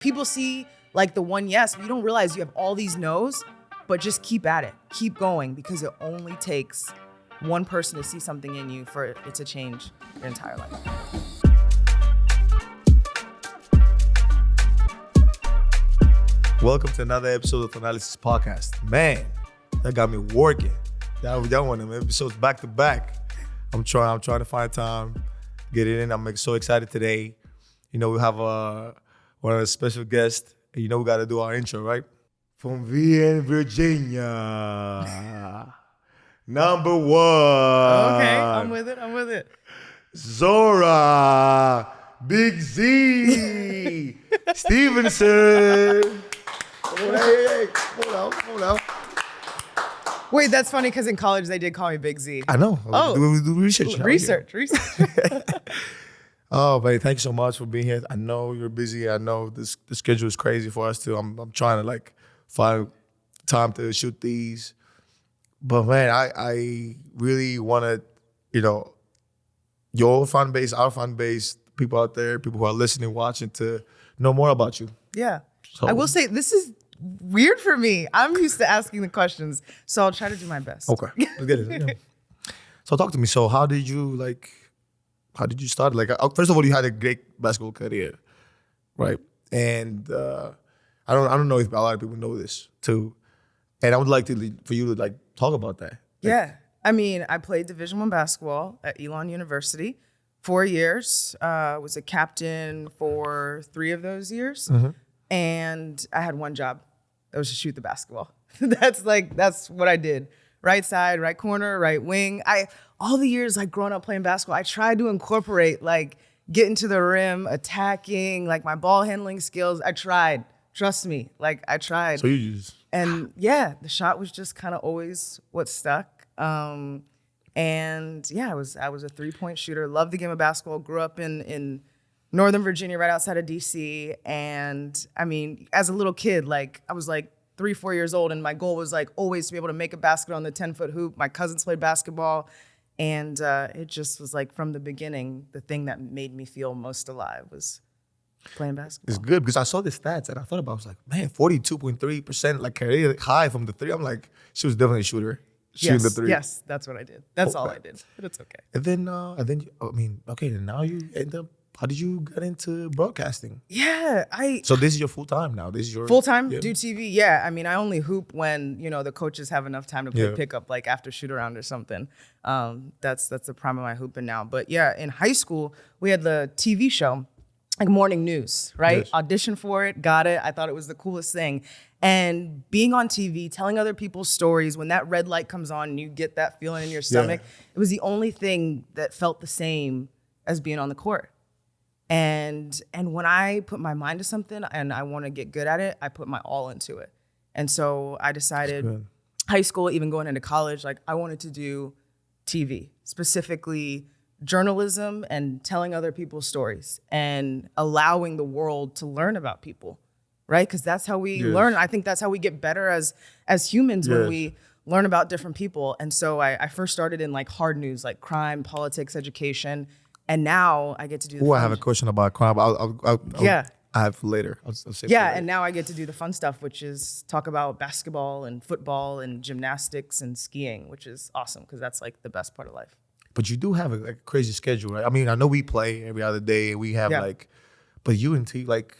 People see like the one yes, but you don't realize you have all these no's, but just keep at it. Keep going, because it only takes one person to see something in you for it to change your entire life. Welcome to another episode of Thanasis podcast. Man, that got me working. Y'all want them episodes back to back. I'm trying to find time, get it in. I'm so excited today. You know, we have one of the special guests. You know, we got to do our intro, right? From VN, Virginia, number one. Okay, I'm with it. Zora, Big Z, Stephenson. Hey, hold on. Wait, that's funny because in college they did call me Big Z. I know. Oh, we do research. Research. Oh, buddy, thank you so much for being here. I know you're busy. I know the schedule is crazy for us too. I'm trying to find time to shoot these. But man, I really want to, your fan base, our fan base, people out there, people who are listening, watching, to know more about you. Yeah. So, I will say this is weird for me. I'm used to asking the questions, so I'll try to do my best. Okay, let's get it. Yeah. So talk to me. So how did you start? First of all, you had a great basketball career, right? And I don't know if a lot of people know this too. And I would like for you to talk about that. Yeah, I mean, I played Division I basketball at Elon University, 4 years. Was a captain for 3 of those years, and I had one job. That was to shoot the basketball. That's what I did. Right side, right corner, right wing. All the years growing up playing basketball, I tried to incorporate getting to the rim, attacking, my ball handling skills. I tried. Trust me, I tried. So you just... And yeah, the shot was just kind of always what stuck. And yeah, I was a 3-point shooter. Loved the game of basketball. Grew up in Northern Virginia, right outside of DC. And I mean, as a little kid, I was 3-4 years old, and my goal was always to be able to make a basket on the 10-foot hoop. My cousins played basketball, and it just was from the beginning, the thing that made me feel most alive was playing basketball. It's good because I saw the stats and I thought about it. I was man, 42.3% career high from the three. I'm she was definitely a shooter. Shooting the three. Yes, that's what I did. That's all I did, but it's okay. And then and now you end up. How did you get into broadcasting? Yeah, So this is your full time now. This is your full time. Do TV. Yeah, I mean, I only hoop when the coaches have enough time to play pickup, after shoot around or something. That's the prime of my hooping now. But yeah, in high school we had the TV show, morning news, right? Yes. Auditioned for it, got it. I thought it was the coolest thing. And being on TV, telling other people's stories, when that red light comes on and you get that feeling in your stomach, it was the only thing that felt the same as being on the court. And when I put my mind to something and I want to get good at it, I put my all into it. And so I decided, high school, even going into college, I wanted to do TV, specifically journalism and telling other people's stories and allowing the world to learn about people, right? Because that's how we learn. I think that's how we get better as humans, when we learn about different people. And so I first started in hard news, crime, politics, education. And now I get to do the I have a question about crime. I have later. I'll say later. And now I get to do the fun stuff, which is talk about basketball and football and gymnastics and skiing, which is awesome because that's the best part of life. But you do have a crazy schedule, right? I mean, I know we play every other day. We have but you and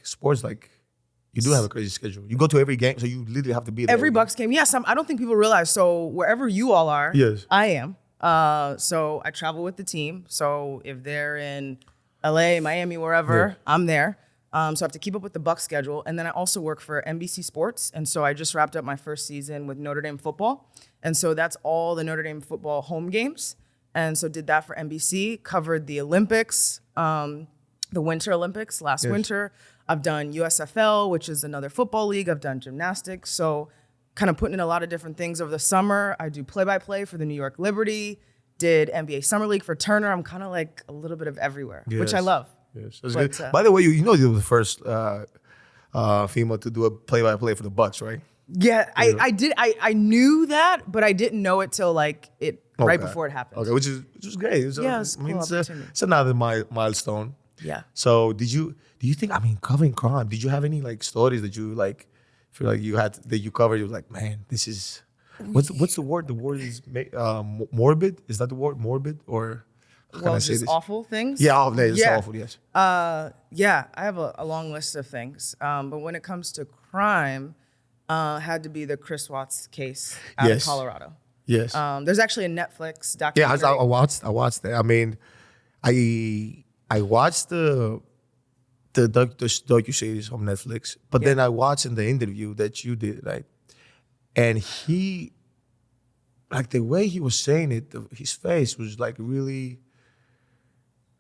sports, you do have a crazy schedule. You go to every game, so you literally have to be there. Every Bucks game. Yes, I don't think people realize. So wherever you all are, I am. So I travel with the team. So if they're in LA, Miami, wherever, I'm there. So I have to keep up with the Bucks schedule. And then I also work for NBC Sports. And so I just wrapped up my first season with Notre Dame football. And so that's all the Notre Dame football home games. And so did that for NBC, covered the Olympics, the Winter Olympics last winter. I've done USFL, which is another football league. I've done gymnastics. So kind of putting in a lot of different things over the summer. I do play-by-play for the New York Liberty, did NBA Summer League for Turner. I'm kind of a little bit of everywhere, which I love. Yes, that's good. By the way, you were the first female to do a play-by-play for the Bucks, right? Yeah, I did. I knew that, but I didn't know it till right before it happened. Okay, which is great. It's cool opportunity. It's another milestone. Yeah. So do you think, I mean, covering crime, did you have any like stories that you like feel like you had that you covered? You was like, man, this is what's the word? The word is morbid. Is that the word, morbid, or how can I say Just this? awful things. Yeah, awful. It's awful. Yes. Yeah, I have a long list of things. But when it comes to crime, had to be the Chris Watts case out of Colorado. Yes. There's actually a Netflix Yeah, documentary. I watched that. I mean, I watched the docu-series on Netflix, but then I watched in the interview that you did, right? And he, like the way he was saying it, his face was like really,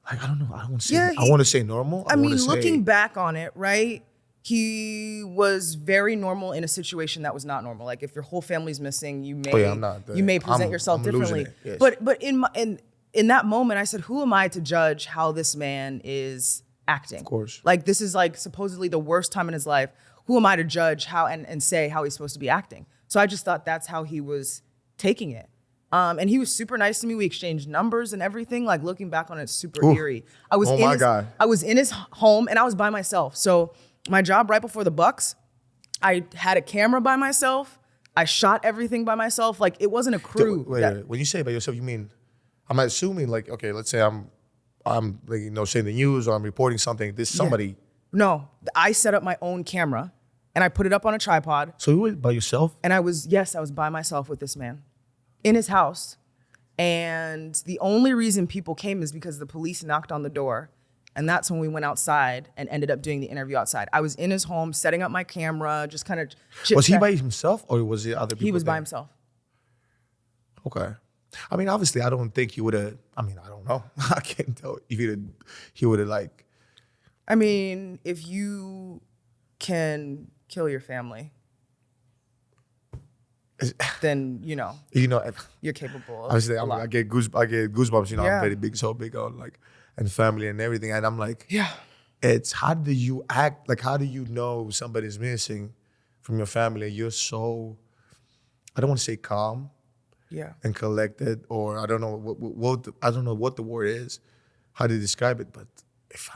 like, I don't know, I don't want to say, I want to say normal. I mean, looking back on it, right? He was very normal in a situation that was not normal. Like if your whole family's missing, you may present yourself differently. Yes. But in that moment, I said, who am I to judge how this man is acting? Of course. Like this is like supposedly the worst time in his life. Who am I to judge how and say how he's supposed to be acting? So I just thought that's how he was taking it. And he was super nice to me. We exchanged numbers and everything. Like looking back on it, super eerie. I was in his home and I was by myself. So my job right before the Bucks, I had a camera by myself. I shot everything by myself. Like it wasn't a crew. Wait. When you say by yourself, you mean, I'm assuming like, okay, let's say I'm like, saying the news or I'm reporting something. This somebody. Yeah. No, I set up my own camera and I put it up on a tripod. So you were by yourself? And I was by myself with this man in his house. And the only reason people came is because the police knocked on the door. And that's when we went outside and ended up doing the interview outside. I was in his home, setting up my camera, just kind of chit-chat. Was he by himself or was it other people? He was by himself. Okay. I mean, obviously, I don't think he would have, I mean, I don't know. I can't tell if he would have like. I mean, if you can kill your family, then, you're capable of obviously, a lot. I get goosebumps, I'm very big, so big on like, and family and everything. And I'm like, it's how do you act? Like, how do you know somebody's missing from your family? You're so, I don't want to say calm and collected, or I don't know what the word is, how to describe it. But if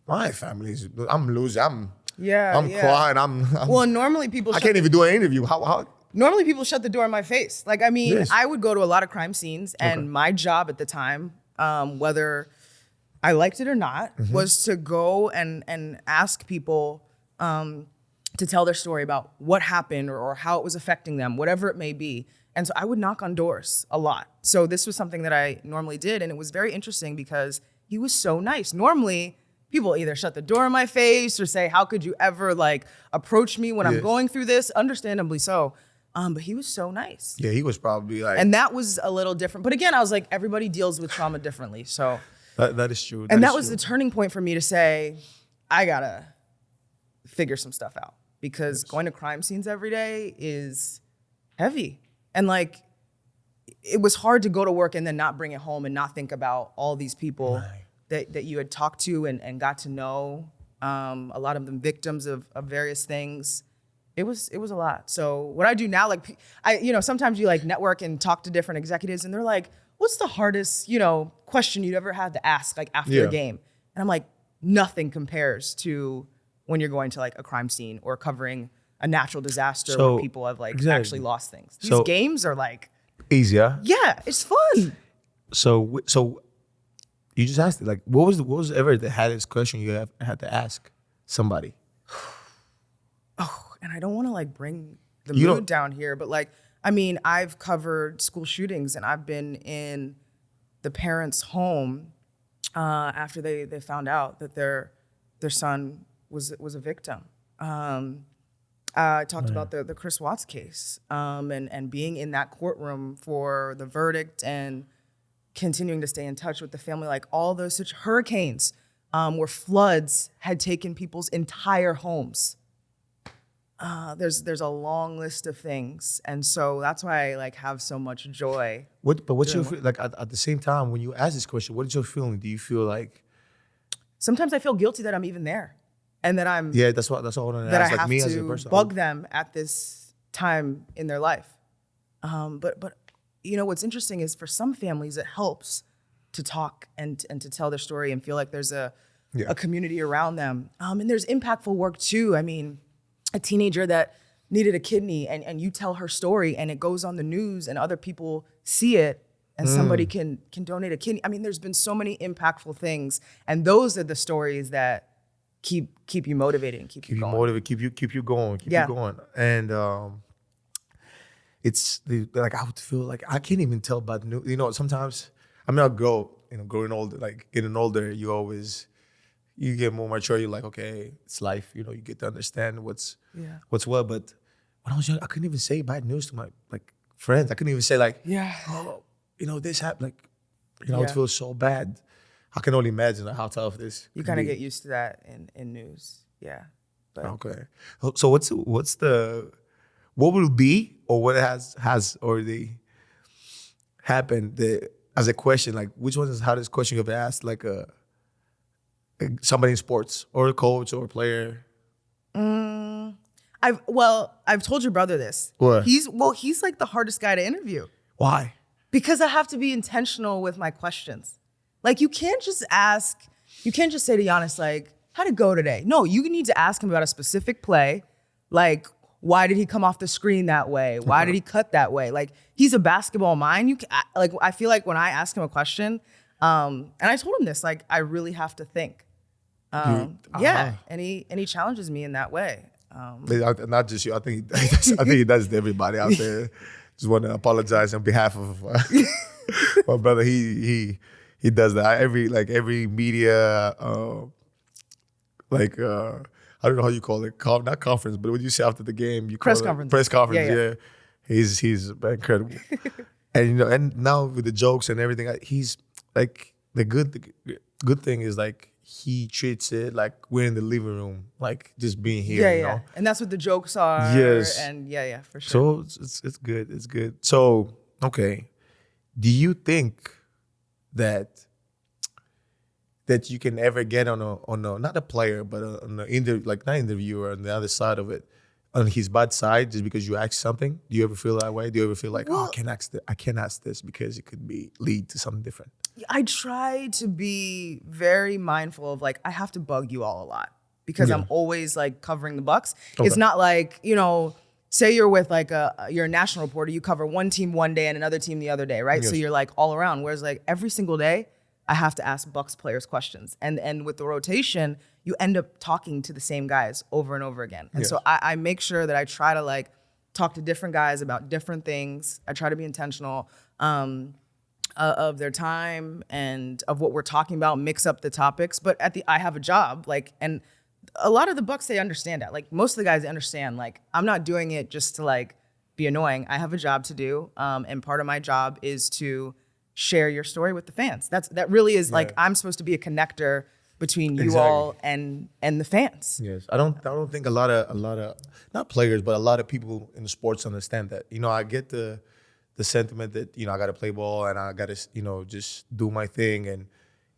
my family's, I'm losing, I'm crying, well, normally people, I can't even do an interview. How? Normally people shut the door in my face. Like, I mean, I would go to a lot of crime scenes and my job at the time, whether I liked it or not, was to go and ask people to tell their story about what happened or how it was affecting them, whatever it may be. And so I would knock on doors a lot. So this was something that I normally did. And it was very interesting because he was so nice. Normally, people either shut the door in my face or say, how could you ever like approach me when I'm going through this? Understandably so. But he was so nice. Yeah, he was probably like. And that was a little different. But again, I was like, everybody deals with trauma differently. So. That is true. That was the turning point for me to say, I gotta figure some stuff out because going to crime scenes every day is heavy. And like, it was hard to go to work and then not bring it home and not think about all these people that you had talked to and got to know. A lot of them victims of various things. It was a lot. So what I do now, like sometimes you like network and talk to different executives and they're like, what's the hardest, question you'd ever had to ask like after a game? And I'm like, nothing compares to when you're going to like a crime scene or covering a natural disaster where people have like actually lost things. These games are like easier. Yeah, it's fun. So you just asked it, like, what was ever the hardest question you had to ask somebody? And I don't want to like bring the mood down here, but like, I mean, I've covered school shootings and I've been in the parents' home after they found out that their son was a victim. I talked about the Chris Watts case and being in that courtroom for the verdict and continuing to stay in touch with the family, like all those such hurricanes where floods had taken people's entire homes. There's a long list of things, and so that's why I like have so much joy. What's your like at the same time when you ask this question? What is your feeling? Do you feel like sometimes I feel guilty that I'm even there, and that I'm that's all I want to ask. I like have me to as a person, bug them at this time in their life. But what's interesting is for some families it helps to talk and to tell their story and feel like there's a a community around them. And there's impactful work too. I mean, a teenager that needed a kidney and you tell her story and it goes on the news and other people see it and somebody can donate a kidney. I mean, there's been so many impactful things, and those are the stories that keep you motivated and keep you going. Motivated, keep you going, keep you going. And it's like I would feel like I can't even tell about new. You know, sometimes I mean, I'll growing older, like getting older, you get more mature. You're like, okay, it's life. You know, you get to understand what's what. But when I was young, I couldn't even say bad news to my friends. I couldn't even say oh, you know, this happened. Like, you know, I would feel so bad. I can only imagine how tough this. You kind of get used to that in news, But. Okay, so what will be or what has already happened as a question? Like, which one is the hardest question you've asked? Like somebody in sports or a coach or a player. I've told your brother this. What? He's like the hardest guy to interview. Why? Because I have to be intentional with my questions. Like, you can't just say to Giannis, like, how'd it go today? No, you need to ask him about a specific play. Like, why did he come off the screen that way? Why did he cut that way? Like, he's a basketball mind. I feel like when I ask him a question, and I told him this, like, I really have to think. And he challenges me in that way. Not just you. I think he does to everybody out there. Just want to apologize on behalf of my brother. He does that. Every media I don't know how you call it, not conference, but what you say after the game, you call press it conference. Press conference. Yeah. He's incredible. And you know, and now with the jokes and everything, he's like the good thing is like he treats it like we're in the living room, like just being here. You know? And that's what the jokes are. Yes. And for sure. So it's good. It's good. So okay, do you think that you can ever get on a not a player but on not interviewer on the other side of it, on his bad side, just because you ask something? Do you ever feel that way? Do you ever feel like, I can't ask this because it could lead to something different? I try to be very mindful of I have to bug you all a lot because I'm always covering the Bucks. Okay. It's not like, you know, say you're with you're a national reporter, you cover one team one day and another team the other day, right? Yes. So you're all around. Whereas every single day, I have to ask Bucks players questions. And with the rotation, you end up talking to the same guys over and over again. And so I make sure that I try to talk to different guys about different things. I try to be intentional of their time and of what we're talking about, mix up the topics. But I have a job, and a lot of the Bucks, they understand that. Most of the guys understand, I'm not doing it just to be annoying. I have a job to do. And part of my job is to share your story with the fans. That really is I'm supposed to be a connector between you all and the fans. Yes, I don't think a lot of not players, but a lot of people in the sports understand that. You know, I get the sentiment that, you know, I got to play ball and I got to, you know, just do my thing and,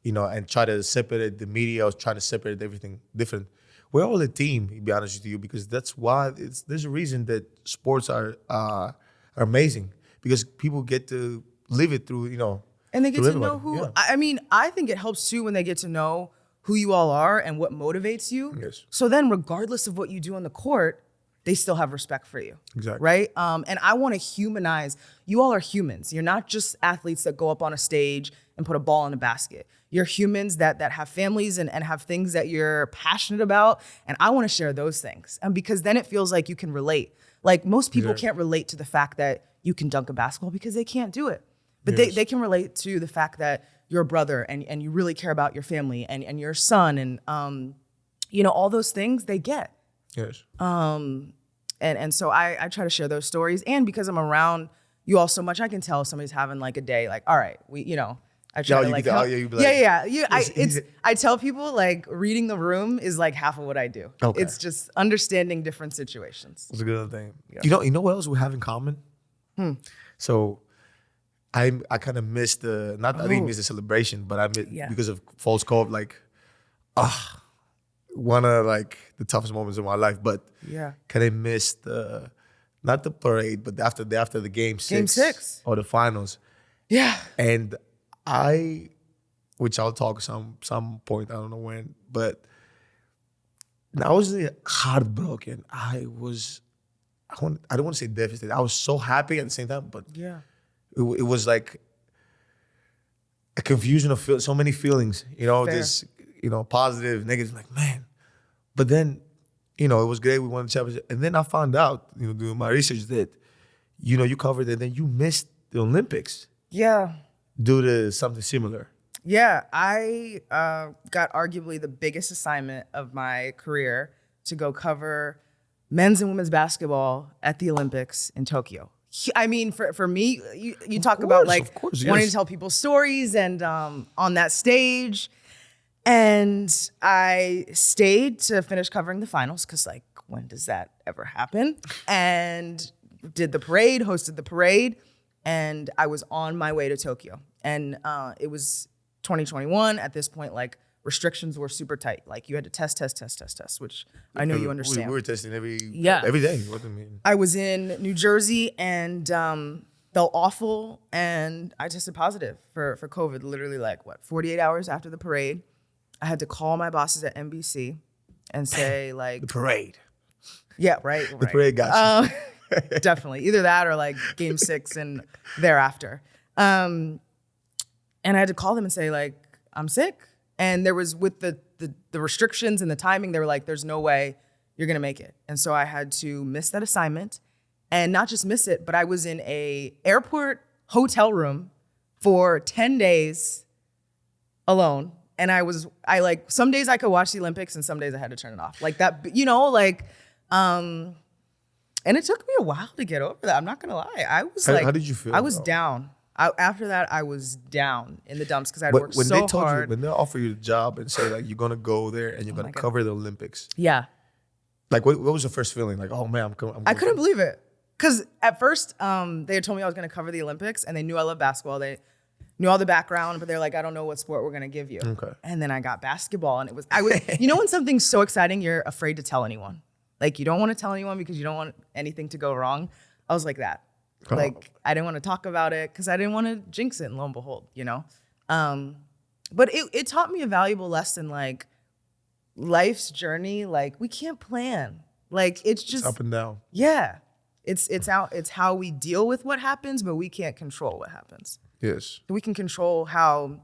you know, and try to separate the media. I was trying to separate everything different. We're all a team, to be honest with you, because that's why there's a reason that sports are amazing, because people get to live it through, you know. And they get to know who, I mean, I think it helps too when they get to know who you all are and what motivates you. Yes. So then regardless of what you do on the court, they still have respect for you. Exactly. Right? And I want to humanize, you all are humans. You're not just athletes that go up on a stage and put a ball in a basket. You're humans that have families and have things that you're passionate about. And I want to share those things. And because then it feels like you can relate. Most people can't relate to the fact that you can dunk a basketball because they can't do it. But they can relate to the fact that you're a brother and you really care about your family and your son and, you know, all those things they get. Yes. And so I try to share those stories. And because I'm around you all so much, I can tell if somebody's having a day, all right, I try to help. I tell people reading the room is half of what I do. Okay. It's just understanding different situations. That's a good thing. Yeah. You know what else we have in common? So I kind of missed I didn't miss the celebration, but I missed because of false COVID, one of the toughest moments of my life. But kind of missed not the parade, but after the game 6 or the finals. Yeah. And I which I'll talk some point, I don't know when, but I was heartbroken. I don't want to say devastated. I was so happy at the same time, but Yeah. it was like a confusion of so many feelings, Fair. this, positive, negative, like, man. But then, it was great. We won the championship. And then I found out, doing my research that, you covered it, then you missed the Olympics Yeah. due to something similar. Yeah, I got arguably the biggest assignment of my career to go cover men's and women's basketball at the Olympics in Tokyo. I mean, for me, you talk about like wanting to tell people stories and on that stage. And I stayed to finish covering the finals because, like, when does that ever happen? And did the parade, hosted the parade, and I was on my way to Tokyo. And it was 2021. At this point, like, restrictions were super tight. Like, you had to test, which I know you understand. We were testing every day. What do you mean? I was in New Jersey and felt awful, and I tested positive for COVID literally, 48 hours after the parade. I had to call my bosses at NBC and say, like... The parade. Yeah, right. The parade got you. Definitely. Either that or, like, Game 6 and thereafter. And I had to call them and say, like, I'm sick. And there was, with the restrictions and the timing, they were like, there's no way you're going to make it. And so I had to miss that assignment. And not just miss it, but I was in a airport hotel room for 10 days alone. And some days I could watch the Olympics and some days I had to turn it off. Like that, and it took me a while to get over that. I'm not gonna lie. I was how did you feel? I was down. After that, I was down in the dumps because I'd worked so hard. When they offer you the job and say, like, you're gonna go there and you're gonna cover the Olympics. Yeah. Like, what was the first feeling? Like, oh man, I couldn't believe it. Because at first, they had told me I was gonna cover the Olympics and they knew I love basketball. They knew all the background, but they're like, I don't know what sport we're gonna give you. Okay. And then I got basketball, and I was, when something's so exciting, you're afraid to tell anyone. Like, you don't want to tell anyone because you don't want anything to go wrong. I was like that. Oh. Like, I didn't want to talk about it because I didn't want to jinx it, and lo and behold, But it taught me a valuable lesson, like, life's journey, like, we can't plan. Like, it's just up and down. Yeah. It's how we deal with what happens, but we can't control what happens. Yes. We can control how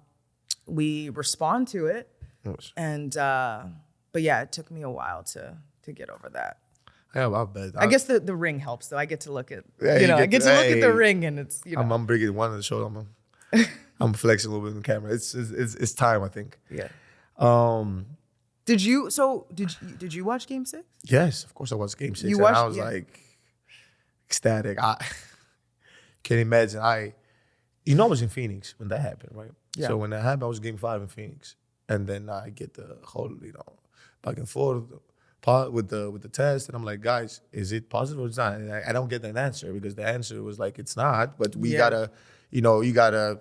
we respond to it. Yes. And but yeah, it took me a while to get over that. Yeah, I bet. I guess the ring helps though. I get to look at I get to look at the ring, and it's I'm bringing one of the show. I'm flexing a little bit in the camera. It's time, I think. Yeah. Did you watch Game 6? Yes, of course I watched Game 6. You and watched, I was like ecstatic. I can't imagine. I was in Phoenix when that happened, right? Yeah. So when that happened, I was Game 5 in Phoenix, and then I get the whole back and forth with the test, and I'm like, guys, is it positive or it's not? And I don't get an answer because the answer was like, it's not. But we gotta, you gotta,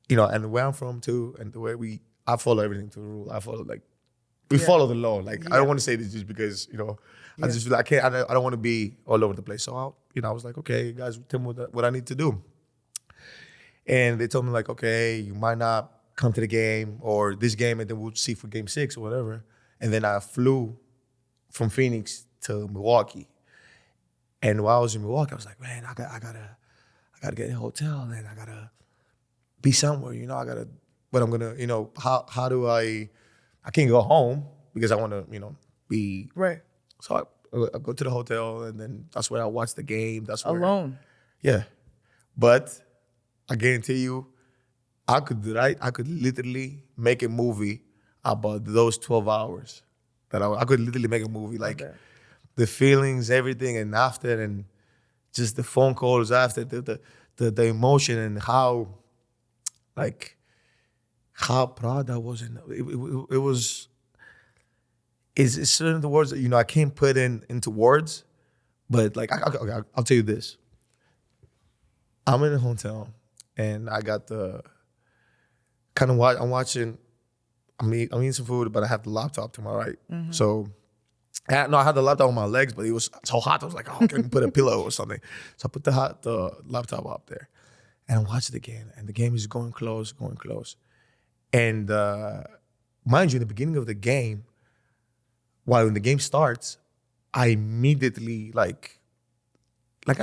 and where I'm from too, and the way I follow everything to the rule. I follow we follow the law. Like I don't want to say this just because I just feel like I don't want to be all over the place. So I was like, okay, guys, tell me what I need to do. And they told me like, okay, you might not come to the game or this game, and then we'll see for Game 6 or whatever. And then I flew from Phoenix to Milwaukee. And while I was in Milwaukee, I was like, man, I gotta get a hotel, and I gotta be somewhere. But I'm gonna, how do I can't go home because I want to, be right. So I go to the hotel, and then that's where I watch the game. That's where Alone. Yeah, but I guarantee you, I could literally make a movie about those 12 hours. I could literally make a movie, like the feelings, everything, and after, and just the phone calls after, the emotion, and how proud I was. It was. It's certain the words that I can't put into words, but like I'll tell you this. I'm in a hotel, and I got I'm watching. I'm eating some food, but I have the laptop to my right. Mm-hmm. So, I had the laptop on my legs, but it was so hot. I was like, I can put a pillow or something. So I put the laptop up there, And I watched the game, and the game is going close. And mind you, in the beginning of the game, when the game starts, I immediately I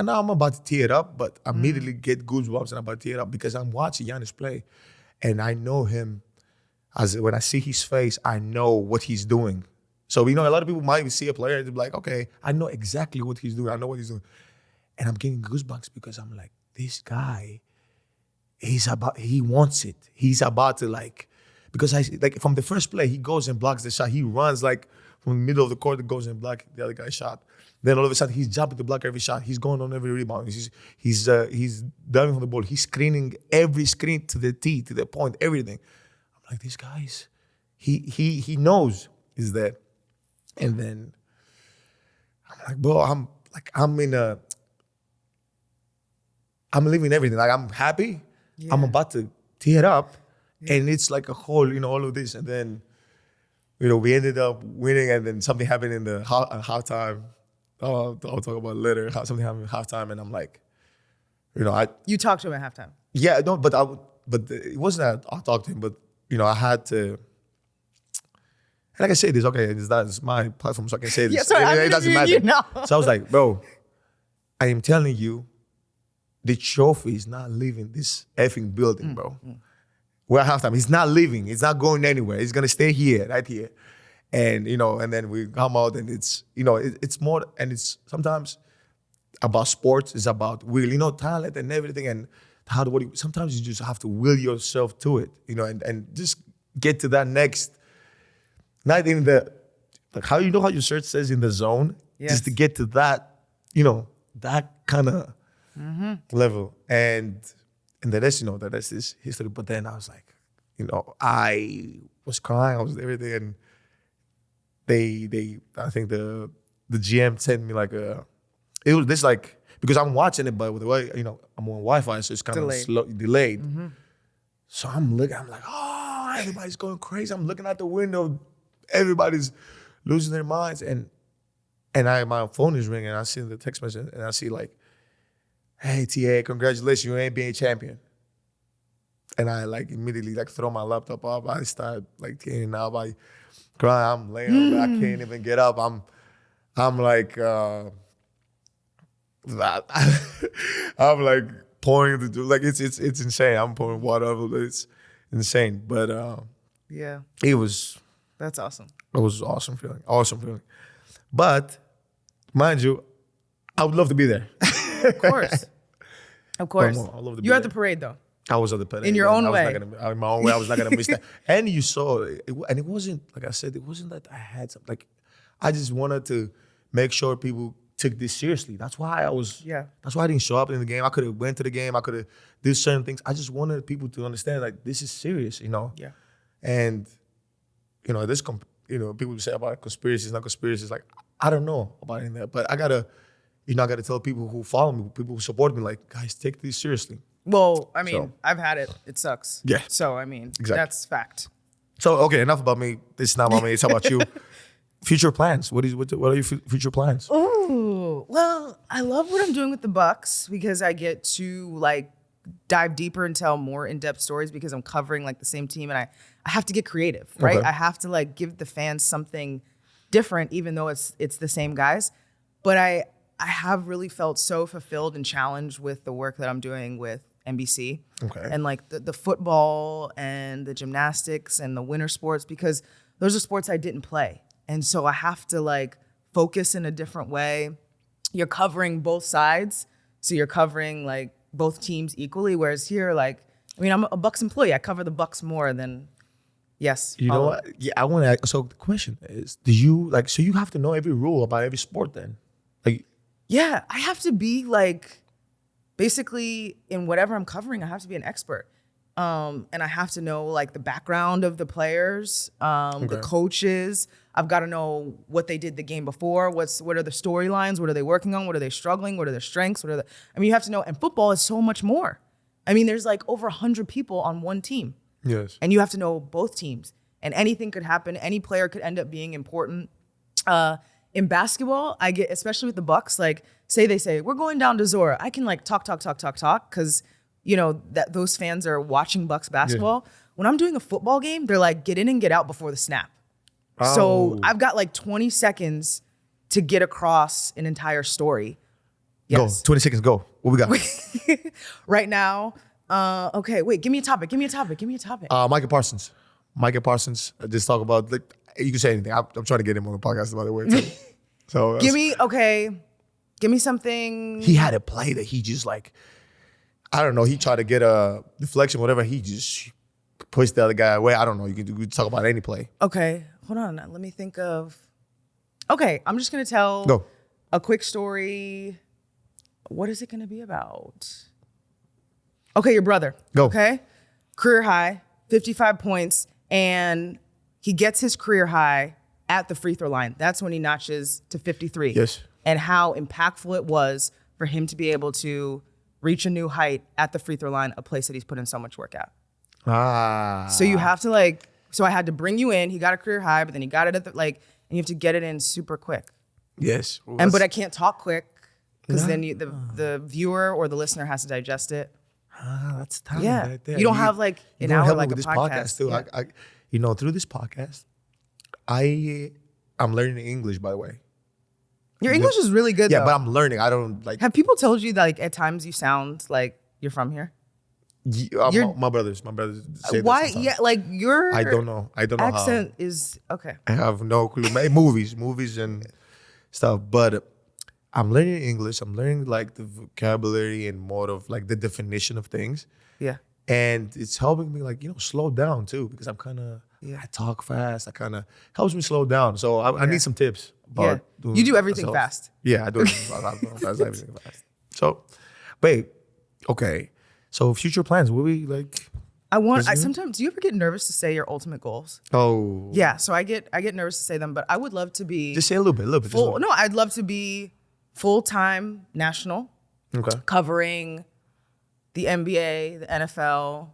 know I'm about to tear it up, but I immediately get goosebumps and I'm about to tear it up because I'm watching Giannis play, and I know him. When I see his face, I know what he's doing. So a lot of people might see a player and be like, okay, I know exactly what he's doing. I know what he's doing, and I'm getting goosebumps because I'm like, this guy, he wants it. He's about to because from the first play, he goes and blocks the shot. He runs from the middle of the court, goes and blocks the other guy's shot. Then all of a sudden, he's jumping to block every shot. He's going on every rebound. He's diving from the ball. He's screening every screen to the tee, to the point, everything. I'm like, this guy's, he knows is there. And then I'm like, bro, I'm living everything. I'm happy. Yeah. I'm about to tear up. Yeah. And it's like a whole, all of this. And then, we ended up winning, and then something happened in the halftime. I'll talk about it later. Something happened in halftime, and I'm like, You talked to him at halftime. Yeah, no, but it wasn't that I talked to him, but I had to. And I can say this, okay, it's my platform, so I can say this. Yeah, sorry, it doesn't matter. So I was like, bro, I am telling you, the trophy is not leaving this effing building, bro. We're at halftime. He's not leaving. He's not going anywhere. He's gonna stay here, right here. And and then we come out, and it's it's more, and it's sometimes about sports. It's about will, talent and everything, and sometimes you just have to will yourself to it, and just get to that next. Not in the how your shirt says in the zone, just to get to that, that kind of level, and the rest is history. But then I was like, I was crying, I was everything, and I think the GM sent me it was this because I'm watching it, but with the way I'm on Wi-Fi, so it's kind of delayed. Mm-hmm. So I'm like, oh, everybody's going crazy. I'm looking out the window, everybody's losing their minds, and my phone is ringing. And I see the text message, and I see hey TA, congratulations, you're an NBA champion. And I immediately throw my laptop up. I start tearing up. I cry. I'm laying up. I can't even get up. I'm pouring it's insane. I'm pouring water over. It's insane. But it was. That's awesome. It was an awesome feeling. Awesome feeling. But mind you, I would love to be there. Of course. Of course. I'd love to be You're at there. the parade though. I was at the parade. In your own way. In my own way, I was not going to miss that. And you saw, and it wasn't, like I said, it wasn't that I had something. I just wanted to make sure people took this seriously. That's why that's why I didn't show up in the game. I could have went to the game. I could have did certain things. I just wanted people to understand, this is serious, Yeah. And, this, people say about conspiracies, not conspiracies. I don't know about any of that, but I gotta tell people who follow me, people who support me, guys, take this seriously. Well, I mean, I've had it. It sucks. Yeah. So, exactly. That's fact. So, okay, enough about me. This is not about me. It's about you. Future plans. What are your future plans? Oh, well, I love what I'm doing with the Bucks because I get to dive deeper and tell more in-depth stories because I'm covering the same team, and I have to get creative, right? Okay. I have to give the fans something different, even though it's the same guys. But I have really felt so fulfilled and challenged with the work that I'm doing with NBC. Okay. And the football and the gymnastics and the winter sports, because those are sports I didn't play. And so I have to focus in a different way. You're covering both sides. So you're covering both teams equally. Whereas here, I'm a Bucks employee. I cover the Bucks more than, yes. You know what? Yeah, I want to, so the question is, do you, so you have to know every rule about every sport then? Yeah, I have to be basically in whatever I'm covering, I have to be an expert. And I have to know the background of the players, the coaches. I've got to know what they did the game before. What are the storylines? What are they working on? What are they struggling? What are their strengths? You have to know. And football is so much more. There's over 100 people on one team. Yes. And you have to know both teams. And anything could happen. Any player could end up being important. In basketball, I get, especially with the Bucks, say they say, we're going down to Zora. I can talk, because that those fans are watching Bucks basketball. When I'm doing a football game, they're like, get in and get out before the snap. Oh. So I've got like 20 seconds to get across an entire story. Yes. Go. 20 seconds, go. What we got? Right now, okay, wait, give me a topic. Michael Parsons. Just talk about, like, you can say anything. I'm trying to get him on the podcast, by the way. Too. So give me something. He had a play that he just like, I don't know, he tried to get a deflection, whatever. He just pushed the other guy away. I don't know. You can talk about any play. Okay, hold on. Let me think of. Okay, I'm just going to tell a quick story. What is it going to be about? Okay, your brother. Go. Okay, career high, 55 points, and he gets his career high at the free throw line. That's when he notches to 53. Yes. And how impactful it was for him to be able to reach a new height at the free throw line, a place that he's put in so much work at. So you have to so I had to bring you in. He got a career high, but then he got it at and you have to get it in super quick. Yes. But I can't talk quick because then the viewer or the listener has to digest it. That's talent right there. You don't have like an hour like a this podcast. too. Yeah. Through this podcast, I'm learning English, by the way. Your English is really good, though. But I'm learning. I don't like. Have people told you that at times you sound like you're from here? My brothers say why? that sometimes. Yeah, your I don't know accent is okay. I have no clue. movies and stuff. But I'm learning English. I'm learning like the vocabulary and more of like the definition of things. Yeah. And it's helping me slow down too, because I'm kind of I talk fast. I kind of helps me slow down. So I need some tips. You do everything fast. Yeah, I do everything fast. So, babe, okay. So future plans, will we like? Sometimes. Do you ever get nervous to say your ultimate goals? Oh. Yeah. So I get nervous to say them, but I would love to be. Just say a little bit. No, I'd love to be full-time national. Okay. Covering the NBA, the NFL,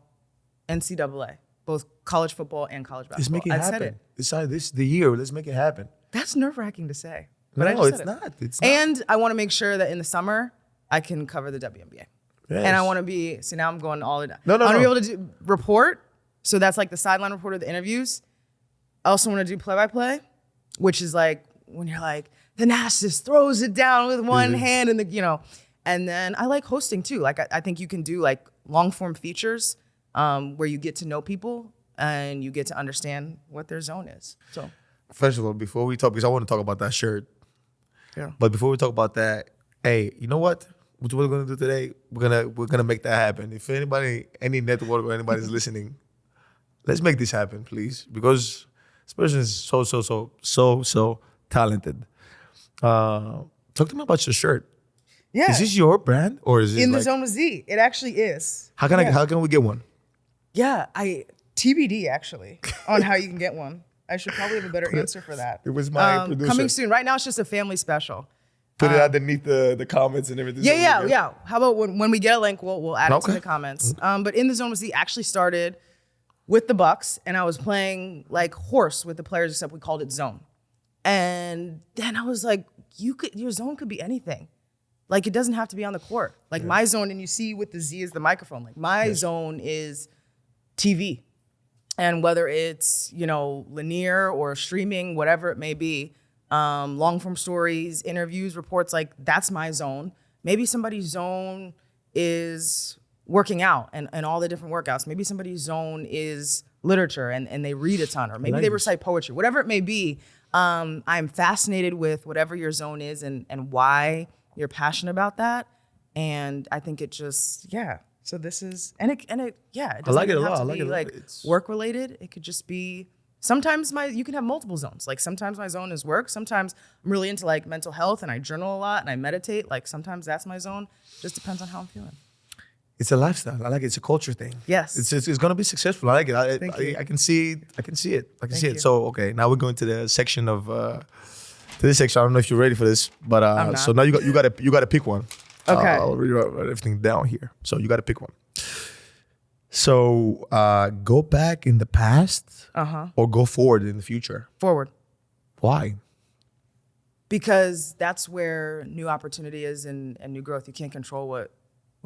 NCAA, both college football and college basketball. Let's make it happen. This is the year. Let's make it happen. That's nerve-wracking to say. But It's not. And I want to make sure that in the summer, I can cover the WNBA. Yes. And I want to be, now I'm going all in. No. I want to be able to report. So that's like the sideline report of the interviews. I also want to do play-by-play, which is like when you're like, Thanasis throws it down with one hand and and then I like hosting too. Like I think you can do like long form features where you get to know people and you get to understand what their zone is. So first of all, before we talk, because I want to talk about that shirt. Yeah. But before we talk about that, hey, you know what? What we're gonna do today? We're gonna make that happen. If any network or anybody's listening, let's make this happen, please. Because this person is so talented. Talk to me about your shirt. yeah. Is this your brand or is it in the zone with Z? It actually is. How can we get one? Yeah, TBD actually on how you can get one. I should probably have a better answer for that. It was my producer. Coming soon. Right now, it's just a family special. Put it underneath the comments and everything. Yeah. How about when we get a link, we'll add it to the comments. But In the Zone with Z actually started with the Bucks, and I was playing like horse with the players, except we called it zone. And then I was like, your zone could be anything. Like it doesn't have to be on the court. Like my zone, and you see with the Z is the microphone. Like my zone is TV. And whether it's, linear or streaming, whatever it may be, long form stories, interviews, reports, like that's my zone. Maybe somebody's zone is working out and all the different workouts. Maybe somebody's zone is literature and they read a ton, or maybe they recite poetry, whatever it may be. I'm fascinated with whatever your zone is and why you're passionate about that. And I think it just, So this is, it doesn't I like it a have lot. to I like be it. like work related. It could just be, sometimes you can have multiple zones. Like sometimes my zone is work. Sometimes I'm really into like mental health and I journal a lot and I meditate. Like sometimes that's my zone. Just depends on how I'm feeling. It's a lifestyle. I like it. It's a culture thing. Yes. It's going to be successful. I like it. Thank you. I can see it. I can see it. Thank you. So, okay, now we're going to the section of, to this section. I don't know if you're ready for this, but so now you got to pick one. Okay. I'll write everything down here. So you got to pick one. So go back in the past or go forward in the future? Forward. Why? Because that's where new opportunity is and new growth. You can't control what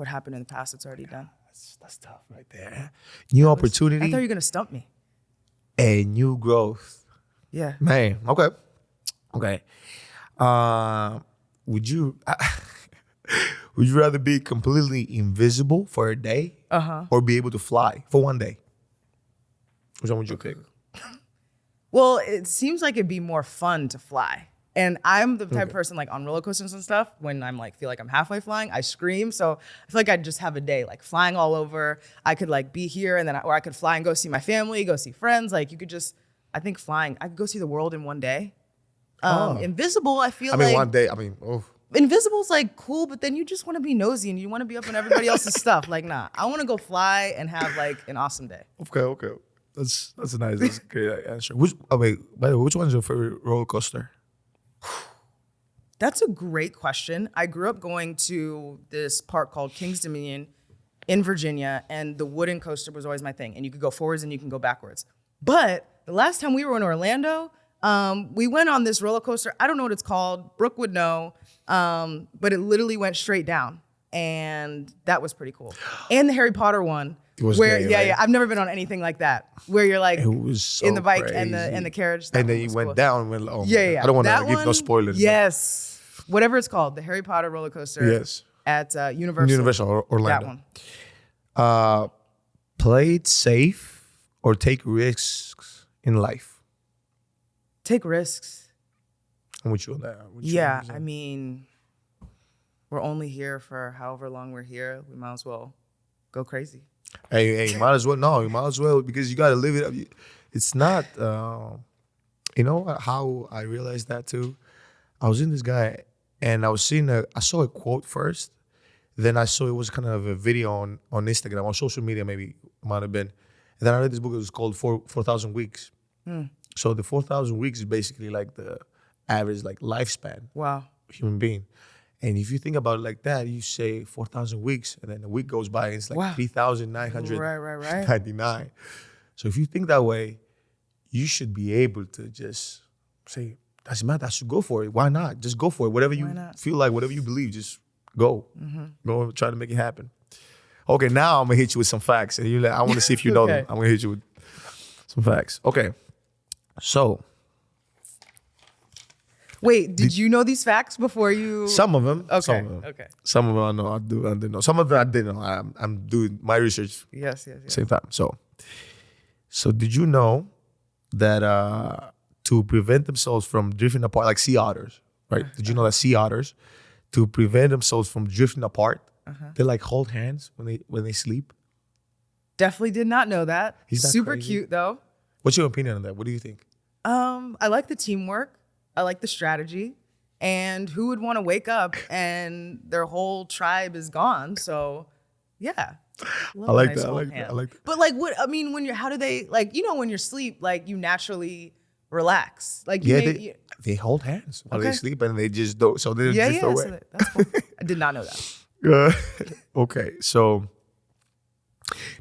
happened in the past. It's already done. that's tough right there. New I opportunity thought you were gonna stump me. and new growth. Yeah. Man, okay. Would you would you rather be completely invisible for a day or be able to fly for one day? Which one would you pick? Well, it seems like it'd be more fun to fly. And I'm the type of person like on roller coasters and stuff, when I'm like, feel like I'm halfway flying, I scream. So I feel like I'd just have a day like flying all over. I could like be here and then, or I could fly and go see my family, go see friends. Like you could just, I think flying, I could go see the world in one day. Invisible, I feel like. One day, Invisible's like cool, but then you just want to be nosy and you want to be up on everybody else's stuff. Like, nah, I want to go fly and have like an awesome day. Okay. That's a great answer. By the way, which one's your favorite roller coaster? That's a great question. I grew up going to this park called Kings Dominion in Virginia, and the wooden coaster was always my thing. And you could go forwards and you can go backwards. But the last time we were in Orlando, we went on this roller coaster. I don't know what it's called. Brooke would know, but it literally went straight down, and that was pretty cool. And the Harry Potter one. It was where, great, right? yeah. I've never been on anything like that, where you're like It was so in the bike crazy. and the carriage. And then you went down. Oh Yeah. I don't want to That give no one, spoilers. Yes. Whatever it's called, the Harry Potter roller coaster. Yes. At Universal. Universal Orlando. That one. Play it safe or take risks in life. Take risks. I'm with you on that. Yeah, I mean, we're only here for however long we're here. We might as well go crazy. Hey, you might as well. No, you might as well, because you got to live it up. It's not, you know how I realized that too? I was in this guy and I saw a quote first. Then I saw it was kind of a video on Instagram, on social media maybe, it might have been. And then I read this book, it was called 4,000 Weeks. So the 4,000 weeks is basically like the average like lifespan. Wow. Human being. And if you think about it like that, you say 4,000 weeks, and then a week goes by, and it's like Wow. 3,999. Right. So if you think that way, you should be able to just say, doesn't matter, I should go for it. Why not? Just go for it. Whatever you feel like, whatever you believe, just go. Go and try to make it happen. Okay, now I'm going to hit you with some facts. And I want to see if you know them. I'm going to hit you with some facts. Okay. So. Wait, did you know these facts before you? Some of them. Okay. Some of them. Okay. Some of them I know. I didn't know. Some of them I didn't know. I'm doing my research. Yes. Same time. So did you know that to prevent themselves from drifting apart, like sea otters, right? Did you know that sea otters, to prevent themselves from drifting apart, they like hold hands when they sleep? Definitely did not know that. He's not super crazy. cute though. What's your opinion on that? What do you think? I like the teamwork. I like the strategy. And who would want to wake up and their whole tribe is gone? So, yeah. I like that. I like that. But like, what? I mean, how do they like? When you're asleep, like you naturally relax. Like they hold hands while they sleep, and they just don't. So they just away. So that's cool. I did not know that. Okay, so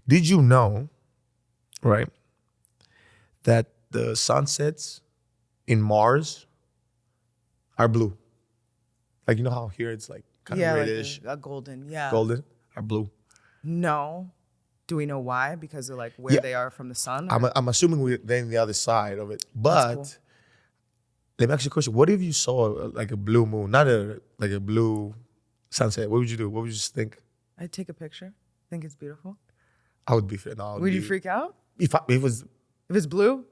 did you know, right, that the sunsets in Mars are blue? Like, you know how here it's like kind of reddish, like a golden, golden, are blue. No. Do we know why? Because they're like where they are from the sun? I'm assuming they're in the other side of it. But cool. Let me ask you a question. What if you saw like a blue moon, not a blue sunset? What would you do? What would you just think? I'd take a picture. Think it's beautiful. I would be. Would you freak out? If it's blue?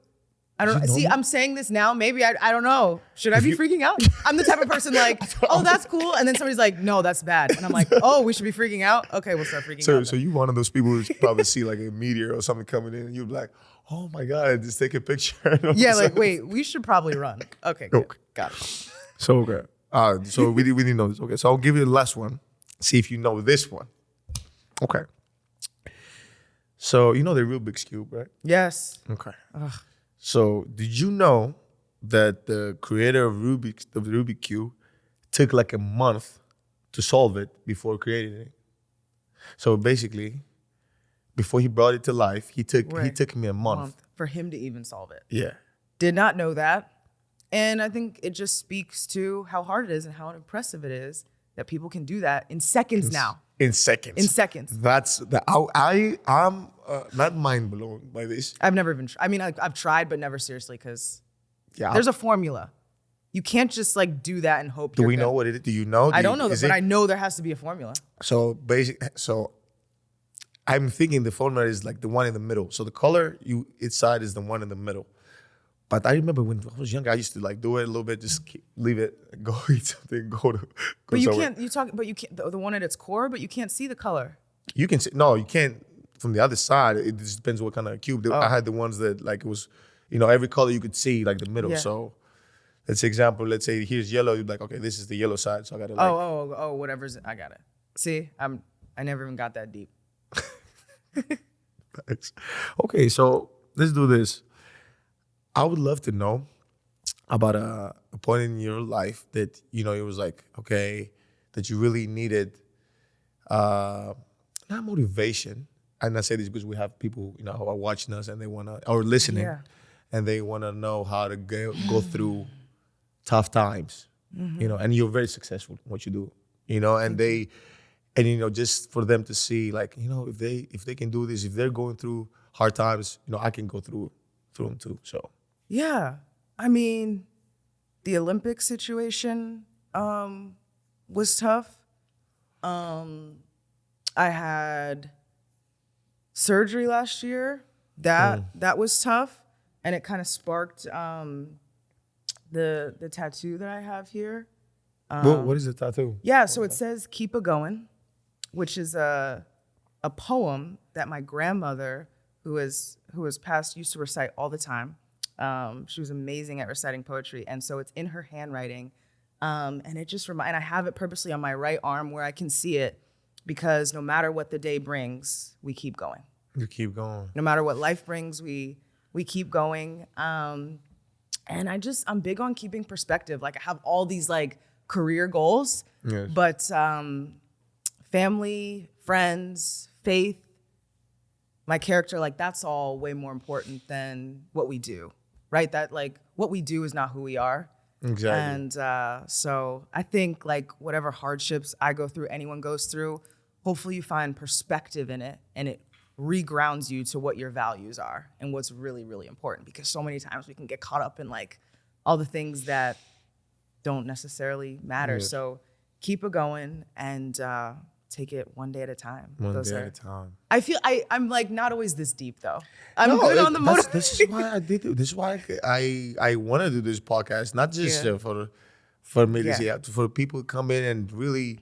I don't know. See, I'm saying this now. Maybe I don't know. Should I be freaking out? I'm the type of person like, oh, that's cool. And then somebody's like, no, that's bad. And I'm like, oh, we should be freaking out? Okay, we'll start freaking out. So you one of those people who probably see like a meteor or something coming in, and you're like, oh my God, just take a picture. Yeah, like, wait, we should probably run. Okay, good. Okay. Got it. So, okay. So we didn't know this. Okay, so I'll give you the last one. See if you know this one. Okay. So you know the Rubik's Cube, right? Yes. Okay. Ugh. So did you know that the creator of the Rubik's Cube took like a month to solve it before creating it? So basically, before he brought it to life, he took me a month for him to even solve it. Yeah. Did not know that. And I think it just speaks to how hard it is and how impressive it is that people can do that in seconds now. In seconds. In seconds. That's the I'm not mind blown by this. I've never even. I mean, I've tried, but never seriously, because Yeah. there's a formula. You can't just like do that and hope. Do you're we good. know what it is? Do you know? I don't know that, but I know there has to be a formula. So I'm thinking the formula is like the one in the middle. So the color its side is the one in the middle. But I remember when I was younger, I used to like do it a little bit, just leave it, go eat something, go But you somewhere. can't. But you can't. The one at its core, but you can't see the color. You can see, no, you can't from the other side. It just depends what kind of cube. Oh. I had the ones that like it was, every color you could see like the middle. Yeah. So let's example, let's say here's yellow. You're like, okay, this is the yellow side. So I got to like. Whatever's. I got it. See, I never even got that deep. Okay, so let's do this. I would love to know about a point in your life that, it was like, okay, that you really needed, not motivation. And I say this because we have people, who are watching us and they want to, or listening, Yeah. and they want to know how to go through tough times, and you're very successful in what you do, and just for them to see, like, if they can do this, if they're going through hard times, I can go through them too. So Yeah, I mean, the Olympic situation was tough. I had surgery last year. That was tough, and it kind of sparked the tattoo that I have here. what is the tattoo? Yeah, so it says "Keep a Going," which is a poem that my grandmother, who was passed, used to recite all the time. She was amazing at reciting poetry, and so it's in her handwriting. And it just and I have it purposely on my right arm where I can see it, because no matter what the day brings, we keep going. You keep going. No matter what life brings, we keep going. And I'm big on keeping perspective. Like, I have all these like career goals, Yes. but family, friends, faith, my character, like, that's all way more important than what we do, right? That, like, what we do is not who we are. Exactly. And so I think, like, whatever hardships I go through, anyone goes through, hopefully you find perspective in it, and it regrounds you to what your values are and what's really, really important. Because so many times we can get caught up in, like, all the things that don't necessarily matter. Yes. So keep it going and take it one day at a time. One day at a time. I feel I'm like not always this deep though. I'm good on the motivation. This is why I did it. This is why I want to do this podcast, not just for me to see, for people to come in and really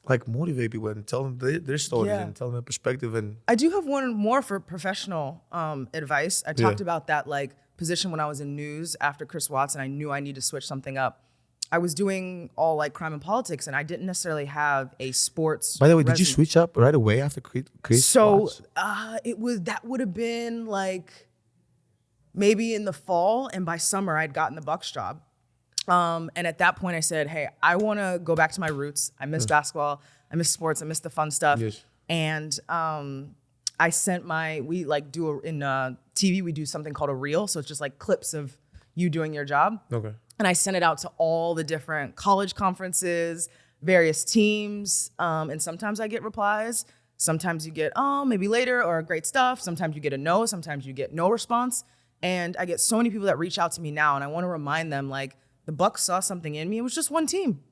like motivate people and tell them their stories and tell them their perspective. And I do have one more for professional advice. I talked about that like position when I was in news after Chris Watts, and I knew I needed to switch something up. I was doing all like crime and politics, and I didn't necessarily have a sports. By the way, did you switch up right away after Chris? So that would have been like maybe in the fall, and by summer I'd gotten the Bucks job. And at that point I said, hey, I want to go back to my roots. I miss basketball. I miss sports. I miss the fun stuff. Yes. And I sent in TV, we do something called a reel. So it's just like clips of you doing your job. Okay. And I sent it out to all the different college conferences, various teams. And sometimes I get replies. Sometimes you get, maybe later, or great stuff. Sometimes you get a no. Sometimes you get no response. And I get so many people that reach out to me now. And I want to remind them, like, the Bucks saw something in me. It was just one team,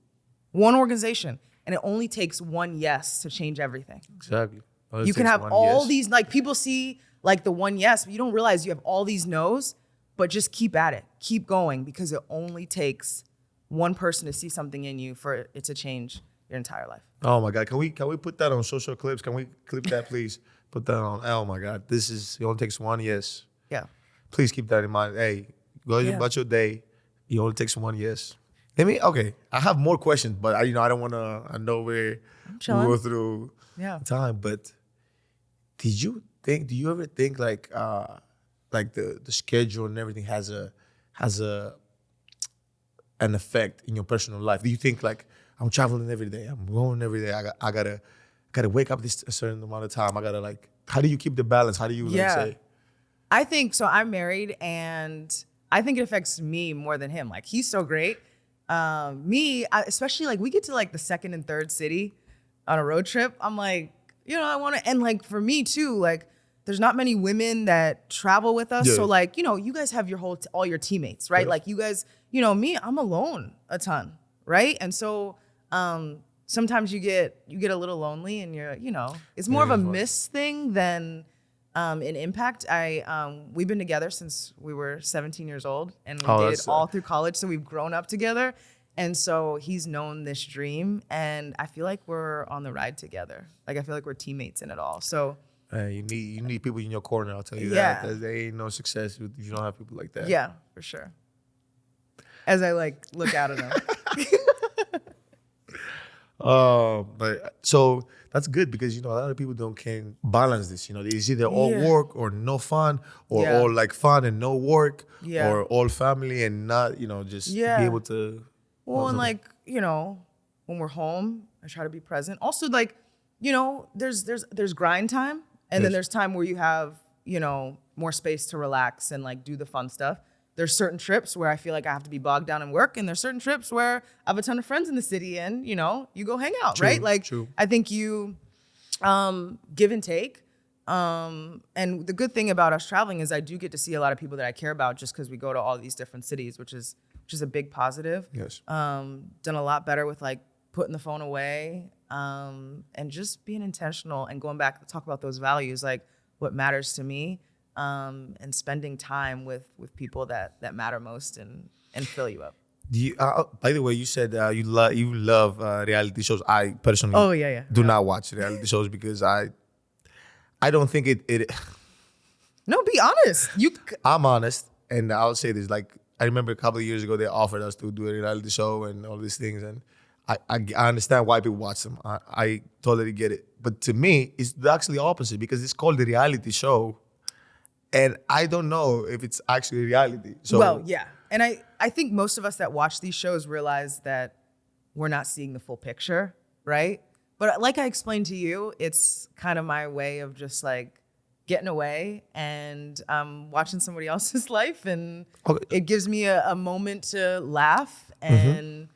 one organization. And it only takes one yes to change everything. Exactly. You can have all these, like, people see like the one yes, but you don't realize you have all these no's. But just keep at it. Keep going, because it only takes one person to see something in you for it to change your entire life. Oh my God. Can we put that on social clips? Can we clip that, please? Put that on. Oh my God. It only takes one yes. Yeah. Please keep that in mind. Hey, go about your day. It only takes one yes. Okay. I have more questions, but I don't want to. I know we go through time. But do you ever think like the schedule and everything has an effect in your personal life? Do you think like I'm traveling every day, I'm going every day, I gotta wake up a certain amount of time, I gotta like, how do you keep the balance? How do you say? I think so. I'm married, and I think it affects me more than him. Like, he's so great. Especially like we get to like the second and third city on a road trip. I'm like, I want to, and like for me too, like there's not many women that travel with us. Yeah. So like, you guys have your all your teammates, right? Yes. Like you guys, me, I'm alone a ton, right? And so sometimes you get a little lonely and you're, it's more of a miss thing than an impact. We've been together since we were 17 years old and we dated all through college. So we've grown up together. And so he's known this dream and I feel like we're on the ride together. Like I feel like we're teammates in it all. So you need people in your corner, I'll tell you that. Because there ain't no success if you don't have people like that. Yeah, for sure. As I like look out at them. But so that's good because a lot of people can balance this. It's either all work or no fun, or all like fun and no work, or all family and not just be able to. Well, and like when we're home, I try to be present. Also, like there's grind time, and then there's time where you have more space to relax and like do the fun stuff. There's certain trips where I feel like I have to be bogged down in work, and there's certain trips where I have a ton of friends in the city, and you go hang out, right? Like I think you give and take. And the good thing about us traveling is I do get to see a lot of people that I care about just because we go to all these different cities, which is a big positive. Yes. Done a lot better with like putting the phone away, and just being intentional and going back to talk about those values, like what matters to me. And spending time with people that matter most and fill you up. Do you, by the way, you said you love reality shows. I personally do not watch reality shows because I don't think it. No, be honest. I'm honest, and I'll say this. Like I remember a couple of years ago, they offered us to do a reality show and all these things, and I understand why people watch them. I totally get it. But to me, it's actually opposite because it's called the reality show. And I don't know if it's actually reality. So well, yeah. And I think most of us that watch these shows realize that we're not seeing the full picture, right? But like I explained to you, it's kind of my way of just like getting away and watching somebody else's life. And it gives me a moment to laugh. And,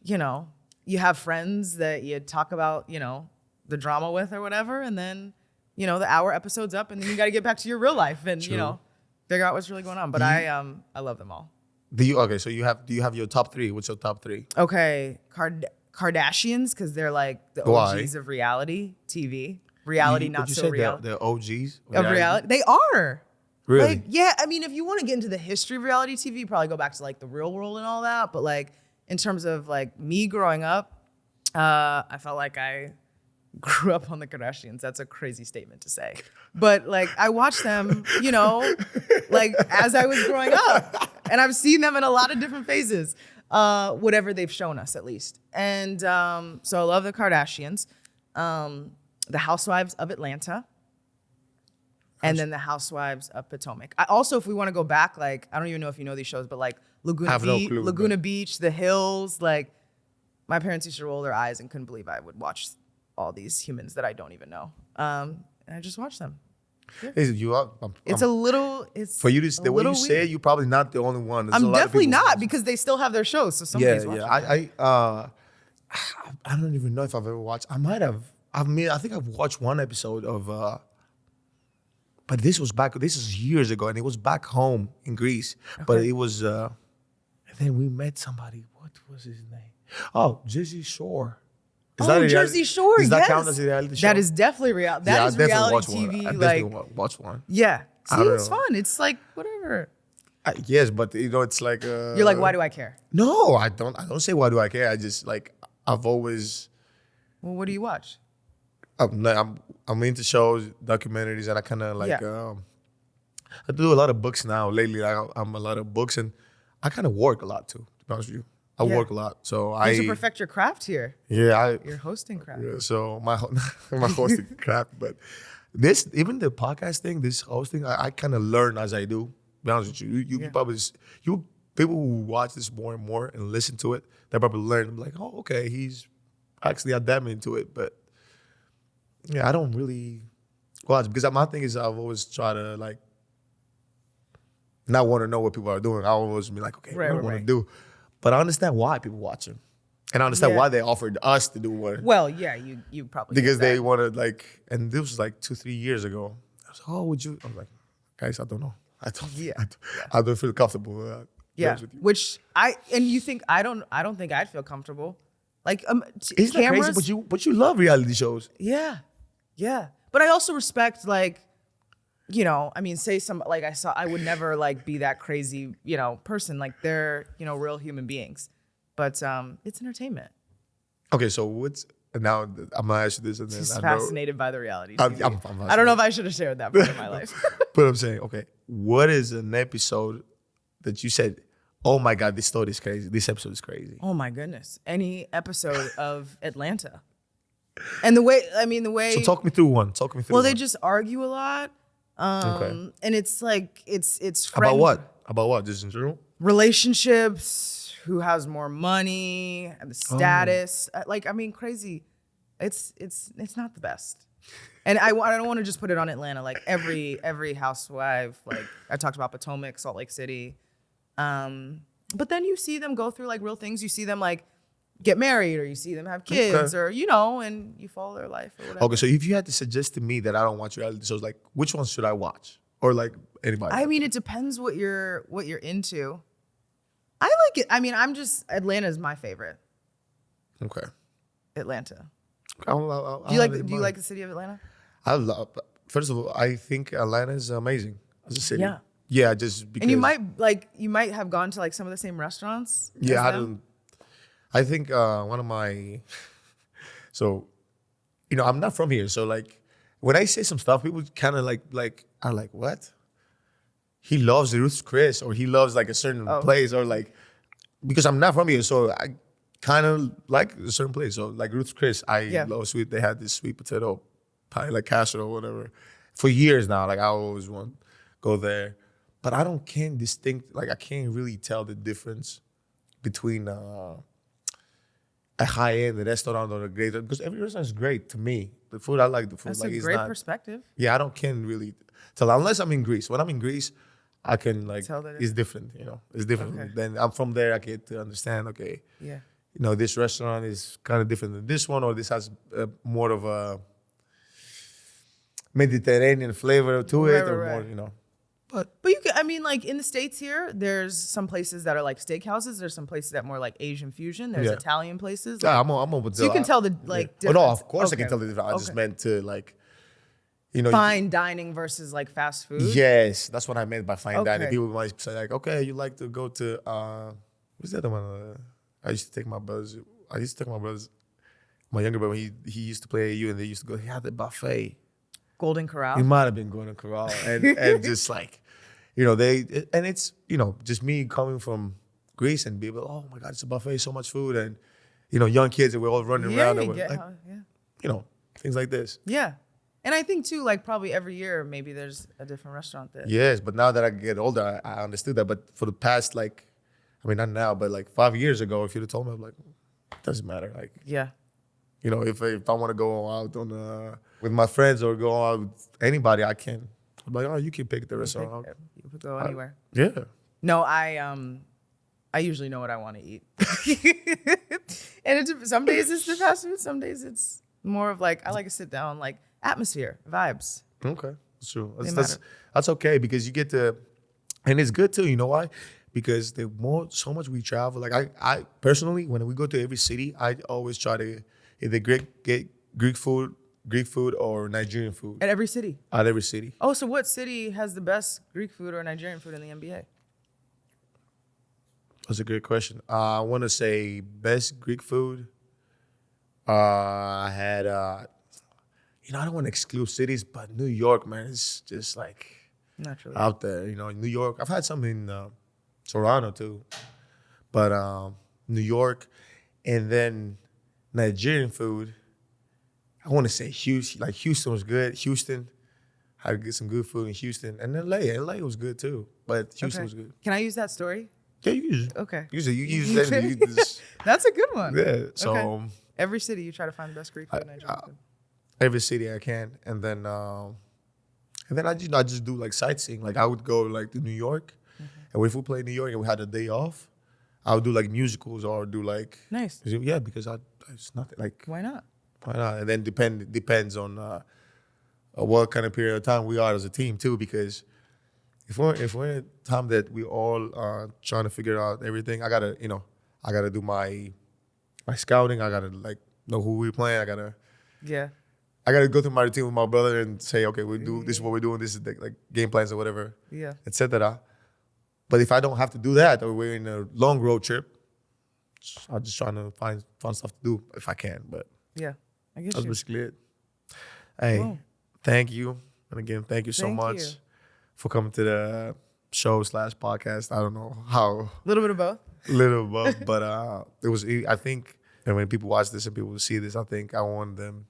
you have friends that you talk about, the drama with or whatever. And then the hour episode's up, and then you got to get back to your real life and figure out what's really going on. But I love them all. So do you have your top three? What's your top three? Okay, Kardashians, because they're like the OGs of reality TV. Reality, not so real. The OGs of reality. They are. Really? Like, yeah. I mean, if you want to get into the history of reality TV, you probably go back to like the Real World and all that. But like in terms of like me growing up, I felt like I grew up on the Kardashians. That's a crazy statement to say. But like I watched them, like as I was growing up. And I've seen them in a lot of different phases, whatever they've shown us at least. And so I love the Kardashians, the Housewives of Atlanta, and then the Housewives of Potomac. I also, if we want to go back, like I don't even know if you know these shows, but like Laguna Beach, The Hills, like my parents used to roll their eyes and couldn't believe I would watch all these humans that I don't even know. And I just watch them. Yeah. It's a little. It's for you to the way you say it, you're probably not the only one. I'm definitely not because they still have their shows. So somebody's watching. I don't even know if I've ever watched. I might have. I think I've watched one episode of. But this is years ago, and it was back home in Greece. Okay. But it was. And then we met somebody. What was his name? Oh, Jersey Shore. Jersey Shore, does that count as a reality show? That is definitely reality. That is reality TV. I definitely watch one. Yeah. See, it's fun. It's like, whatever. Yes, but it's like... You're like, why do I care? No, I don't say why do I care. I just like, I've always... Well, what do you watch? I'm into shows, documentaries, and I kind of like... I do a lot of books now. Lately, I'm a lot of books, and I kind of work a lot too, to be honest with you. I work a lot, so you should perfect your craft here. Yeah, your hosting craft. Yeah, so my hosting craft, but even the podcast thing, this hosting, I kind of learn as I do. Be honest with you, you probably people who watch this more and more and listen to it, they probably learn. I'm like, oh, okay, he's actually adapting into it, but yeah, I don't really watch because my thing is I've always tried to like not want to know what people are doing. I always be like, okay, what do I want to do? But I understand why people watch them. And I understand why they offered us to do one. Well, yeah, you probably Because get that. they wanted like, and this was like 2-3 years ago. I was like, oh, would you? I was like, guys, I don't know. I don't feel comfortable. With you. Which you think I don't think I'd feel comfortable. Like Isn't that cameras, crazy? But you love reality shows. Yeah. But I also respect like, I mean, say some like I would never like be that crazy, person. Like they're, real human beings. But it's entertainment. Okay, so now I'm gonna ask you this, and then Just I fascinated by the reality TV. I'm I don't know if I should have shared that part of my life. But I'm saying, okay, what is an episode that you said, oh my God, this story is crazy. This episode is crazy. Oh my goodness. Any episode of Atlanta. And the way. So talk me through one. Well, they just argue a lot. And it's like, it's About what? About what? Just in general? Relationships, who has more money, and the status. Crazy. It's not the best. And I don't want to just put it on Atlanta. Like every housewife, like I talked about Potomac, Salt Lake City. But then you see them go through like real things. You see them like get married, or you see them have kids, or and you follow their life or whatever. Okay, so if you had to suggest to me that I don't watch reality shows, like which ones should I watch? Or like anybody? I mean, it depends what you're into. I like it. I mean, Atlanta is my favorite. Okay. Atlanta. Do you like the city of Atlanta? First of all, I think Atlanta is amazing as a city. Yeah. Yeah, just because. And you might have gone to like some of the same restaurants. Yeah, I think one of my. So, I'm not from here, so like when I say some stuff, people kind of like are like, what? He loves Ruth's Chris, or he loves like a certain place, or like, because I'm not from here, so I kind of like a certain place. So like Ruth's Chris, I love sweet. They had this sweet potato pie, like casserole or whatever, for years now. Like I always want to go there, but I can't really tell the difference between a high-end restaurant or a great, because every restaurant is great to me. The food, I like the food. That's like, a great perspective. Yeah, can't really tell unless I'm in Greece. When I'm in Greece, I can like tell that it's different. It's different. Okay. Then I'm from there. I get to understand. Okay. Yeah. This restaurant is kind of different than this one, or this has more of a Mediterranean flavor to it, or more. But you can, like in the States here, there's some places that are like steakhouses. There's some places that are more like Asian fusion. There's Italian places. Yeah, I'm open to. So you can tell the difference. Oh no, of course I can tell the difference. I just meant to like, fine dining versus like fast food. Yes, that's what I meant by fine dining. People might say like, okay, you like to go to what's the other one? I used to take my brothers. My younger brother, he used to play AU, and they used to go. He had the buffet. Golden Corral. He might have been Golden Corral, and just like, and it's just me coming from Greece and people, oh my God, it's a buffet, so much food, and young kids and we're all running around, and things like this. Yeah. And I think too, like probably every year, maybe there's a different restaurant there. Yes, but now that I get older, I understood that. But for the past, not now, but like 5 years ago, if you'd have told me, I'm like, it doesn't matter. Like, if I want to go out with my friends or go out with anybody, I can. I'm like, oh, you can pick the restaurant. You could go anywhere. Yeah. No, I usually know what I want to eat. And some days it's the fast food, some days it's more of like, I like to sit down, like atmosphere, vibes. Okay, that's true. That's okay, because you get to, and it's good too. You know why? Because so much we travel. Like I personally, when we go to every city, I always try to either get Greek food or Nigerian food. At every city? At every city. Oh, so what city has the best Greek food or Nigerian food in the NBA? That's a great question. I want to say best Greek food. I had, I don't want to exclude cities, but New York, man, is just like naturally out there. New York. I've had some in Toronto too, but New York, and then Nigerian food. I want to say Houston. Like Houston was good. Houston, had to get some good food in Houston, and LA was good too. But Houston was good. Can I use that story? Yeah, you use it. Okay. You use that. That's a good one. Yeah. So every city you try to find the best Greek food. Nigerian food. Every city I can, and then I just do like sightseeing. Like I would go like to New York, and if we play New York and we had a day off, I'll do like musicals or do like Nice. yeah, because it's nothing like Why not? why not? And then depends on what kind of period of time we are as a team too, because if we're in a time that we all are trying to figure out everything, I gotta do my scouting. I gotta like know who we're playing. I gotta go through my routine with my brother and say, okay, we do this is what we're doing. This is the, like game plans or whatever, etc. But if I don't have to do that, or we're in a long road trip, I'm just trying to find fun stuff to do if I can. But yeah, I guess that's basically it. Hey, thank you, and again, thank you so much for coming to the show / podcast. I don't know how. A little bit of both. Little bit, but it was. I think, and when people watch this and people see this, I think I want them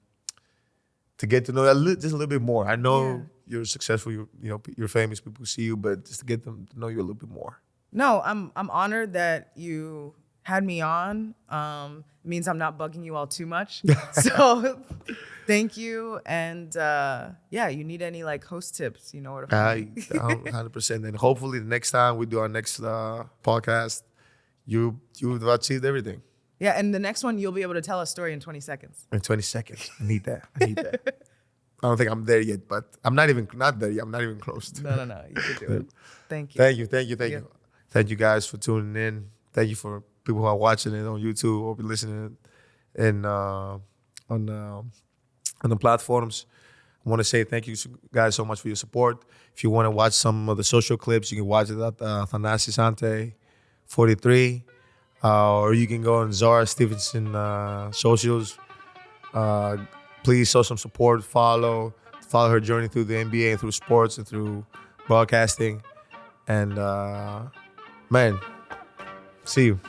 to get to know just a little bit more. I know you're successful. You're famous. People see you, but just to get them to know you a little bit more. No, I'm honored that you had me on. It means I'm not bugging you all too much. So thank you. And you need any like host tips, you know what I'm 100%. And hopefully the next time we do our next podcast, you've achieved everything. Yeah, and the next one, you'll be able to tell a story in 20 seconds. In 20 seconds. I need that. I don't think I'm there yet, but I'm not there yet. I'm not even close. No. You can do it. Thank you. Thank you. Thank you guys for tuning in. Thank you for people who are watching it on YouTube or be listening and on the platforms. I want to say thank you guys so much for your support. If you want to watch some of the social clips, you can watch it at Thanasis Antetokounmpo 43. Or you can go on Zora Stephenson socials. Please show some support. Follow her journey through the NBA and through sports and through broadcasting. And man, see you.